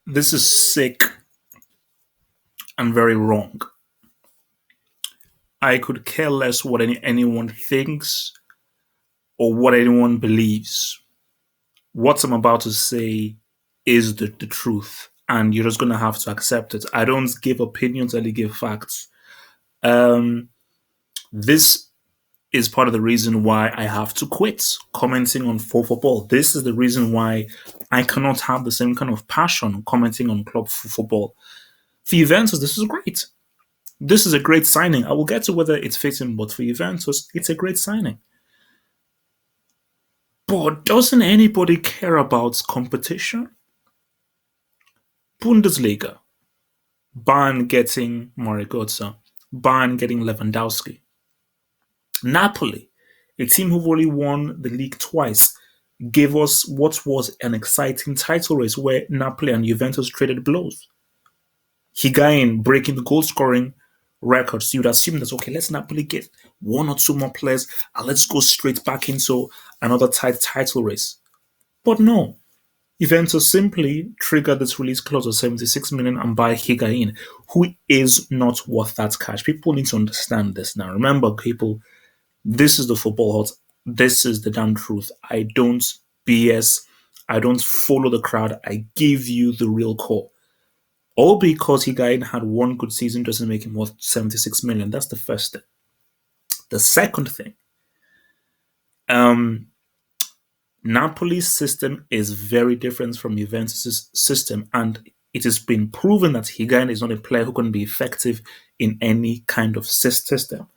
This is sick and very wrong. I could care less what anyone thinks or what anyone believes. What I'm about to say is the truth, and you're just going to have to accept it. I don't give opinions, I only give facts. Um, this is part of the reason why I have to quit commenting on full football. This is the reason why I cannot have the same kind of passion commenting on club football. For Juventus, this is great. This is a great signing. I will get to whether it's fitting, but for Juventus, it's a great signing. But doesn't anybody care about competition? Bundesliga, Bayern getting Marigosa, Bayern getting Lewandowski. Napoli, a team who've only won the league twice, gave us what was an exciting title race where Napoli and Juventus traded blows. Higuain breaking the goal scoring record. So you'd assume that, okay, let's Napoli get one or two more players and let's go straight back into another tight title race. But no, Juventus simply triggered this release clause of 76 million and buy Higuain, who is not worth that cash. People need to understand this now. Remember, people, this is the football hut. This is the damn truth. I don't BS. I don't follow the crowd. I give you the real core. All because Higuain had one good season doesn't make him worth 76 million. That's the first thing. The second thing, Napoli's system is very different from Juventus' system, and it has been proven that Higuain is not a player who can be effective in any kind of system.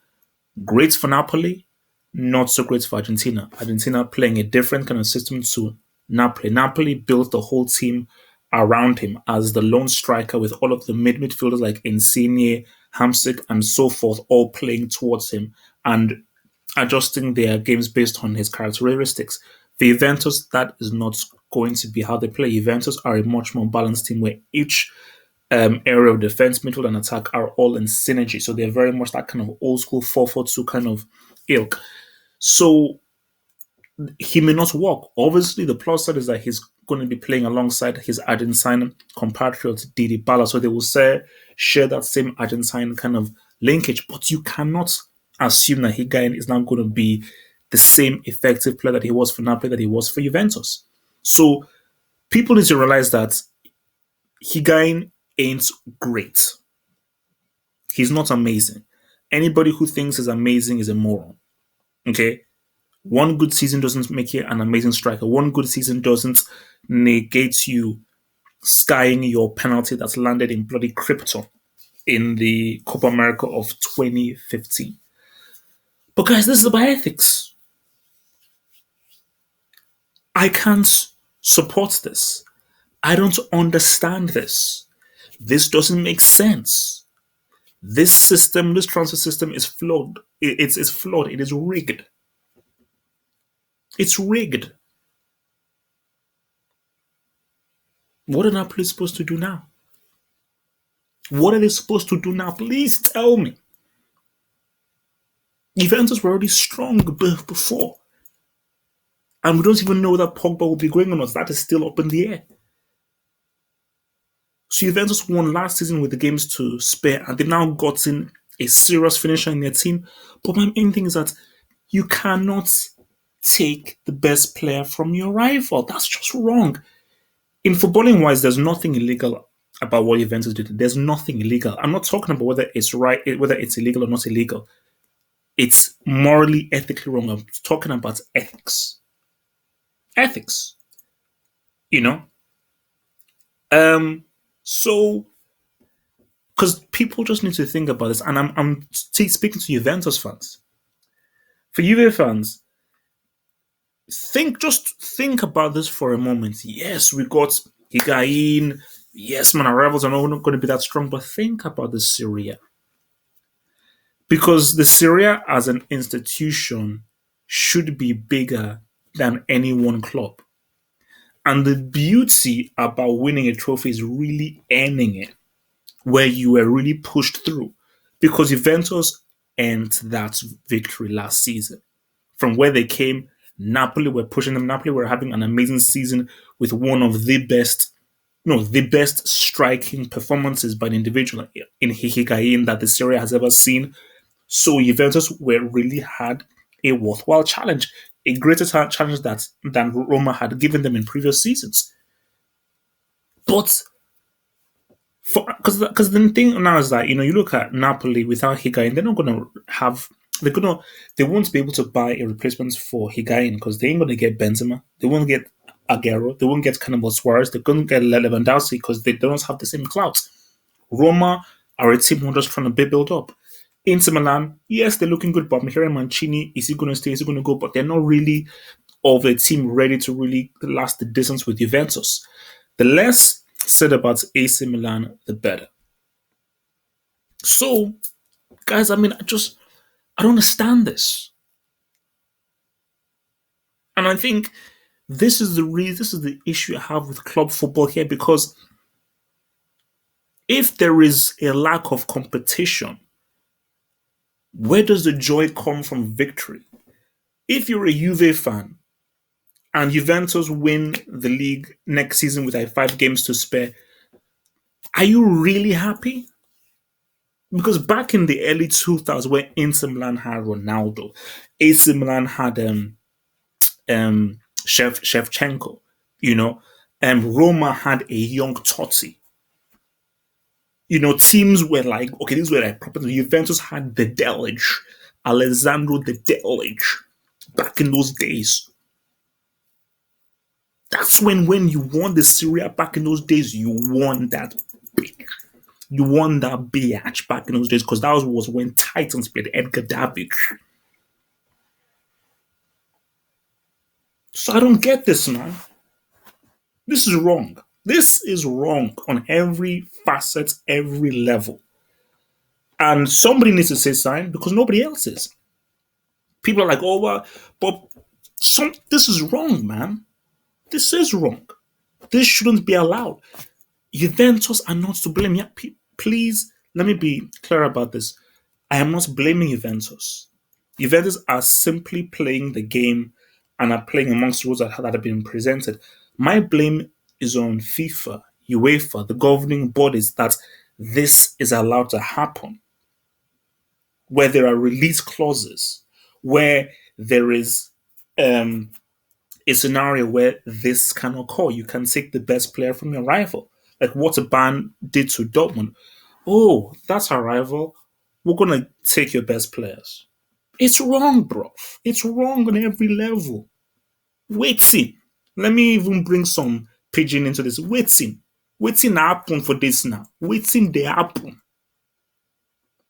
Great for Napoli, not so great for Argentina. Argentina playing a different kind of system to Napoli. Napoli built the whole team around him as the lone striker with all of the midfielders like Insigne, Hamsik, and so forth all playing towards him and adjusting their games based on his characteristics. For Juventus, that is not going to be how they play. Juventus are a much more balanced team where each area of defense, midfield, and attack are all in synergy. So they're very much that kind of old school 4-4-2 kind of ilk. So he may not work. Obviously, the plus side is that he's going to be playing alongside his Argentine compatriot Didi Bala. So they will share that same Argentine kind of linkage. But you cannot assume that Higuain is now going to be the same effective player that he was for Napoli that he was for Juventus. So people need to realize that Higuain ain't great. He's not amazing. Anybody who thinks he's amazing is a moron. Okay? One good season doesn't make you an amazing striker. One good season doesn't negate you skying your penalty that's landed in bloody Krypton in the Copa America of 2015. But guys, this is about ethics. I can't support this. I don't understand this. This doesn't make sense. This system, this transfer system is flawed. It's flawed. It is rigged. It's rigged. What are Napoli supposed to do now? What are they supposed to do now? Please tell me. Juventus were already strong before. And we don't even know that Pogba will be going on us. That is still up in the air. So Juventus won last season with the games to spare, and they've now gotten a serious finisher in their team. But my main thing is that you cannot take the best player from your rival. That's just wrong. In footballing wise, there's nothing illegal about what Juventus did. There's nothing illegal. I'm not talking about whether it's right, whether it's illegal or not illegal. It's morally, ethically wrong. I'm talking about ethics. Ethics. You know? So, because people just need to think about this, and I'm speaking to Juventus fans. For Juve fans, just think about this for a moment. Yes, we got Higuain. Yes, man, our rivals are not going to be that strong, but think about the Serie A. Because the Serie A as an institution should be bigger than any one club. And the beauty about winning a trophy is really earning it, where you were really pushed through. Because Juventus earned that victory last season. From where they came, Napoli were pushing them. Napoli were having an amazing season with one of the best no, the best striking performances by an individual in Higuain that the Serie A has ever seen. So Juventus were really had a worthwhile challenge, a greater challenge than Roma had given them in previous seasons. But because the thing now is that you look at Napoli without Higuain, they're not going to have they won't be able to buy a replacement for Higuain because they ain't going to get Benzema, they won't get Aguero, they won't get Cannibal Suarez, they're going to get Lewandowski because they don't have the same clout. Roma are a team who are just trying to build up. Inter Milan, yes, they're looking good, but I'm hearing Mancini, is he going to stay? Is he going to go? But they're not really of a team ready to really last the distance with Juventus. The less said about AC Milan, the better. So, guys, I don't understand this, and I think this is the issue I have with club football here because if there is a lack of competition, where does the joy come from victory? If you're a Juve fan and Juventus win the league next season with like 5 games to spare, are you really happy? Because back in the early 2000s, when Inter Milan had Ronaldo, AC Milan had Shevchenko, you know, Roma had a young Totti. Teams were like, okay, these were like proper. Juventus had the Delic, Alessandro the Delic, back in those days. That's when you won the Serie A back in those days, you won that big. You won that bitch back in those days because that was when Titans played Edgar Davids. So I don't get this, man. This is wrong. This is wrong on every facet, every level. And somebody needs to say something because nobody else is. People are like, oh, well, but this is wrong, man. This is wrong. This shouldn't be allowed. Juventus are not to blame. Yeah, please, let me be clear about this. I am not blaming Juventus. Juventus are simply playing the game and are playing amongst the rules that have been presented. My blame is on FIFA, UEFA, the governing bodies that this is allowed to happen, where there are release clauses, where there is um, a scenario where this can occur. You can take the best player from your rival, like what a ban did to Dortmund. Oh, that's our rival. We're gonna take your best players. It's wrong, bro. It's wrong on every level. Waiting. Let me even bring some pigeon into this. Waiting. Waiting happen for this now. Waiting they happen.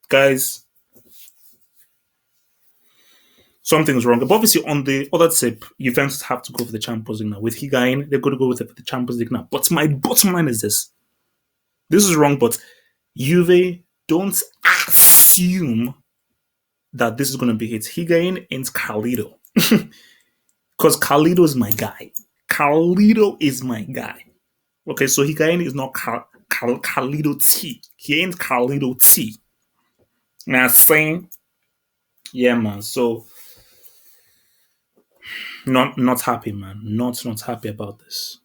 Guys, something's wrong. But obviously, on the other tip, Juventus have to go for the Champions League now. With Higuain, they're going to go with the Champions League now. But my bottom line is this. This is wrong, but Juve, don't assume that this is going to be it. Higuain and Carlito. Because Carlito is my guy. Carlito is my guy. Okay, so Higuain is not Carlito T. He ain't Carlito T. Now, saying, yeah, man. So, not happy, man. Not happy about this.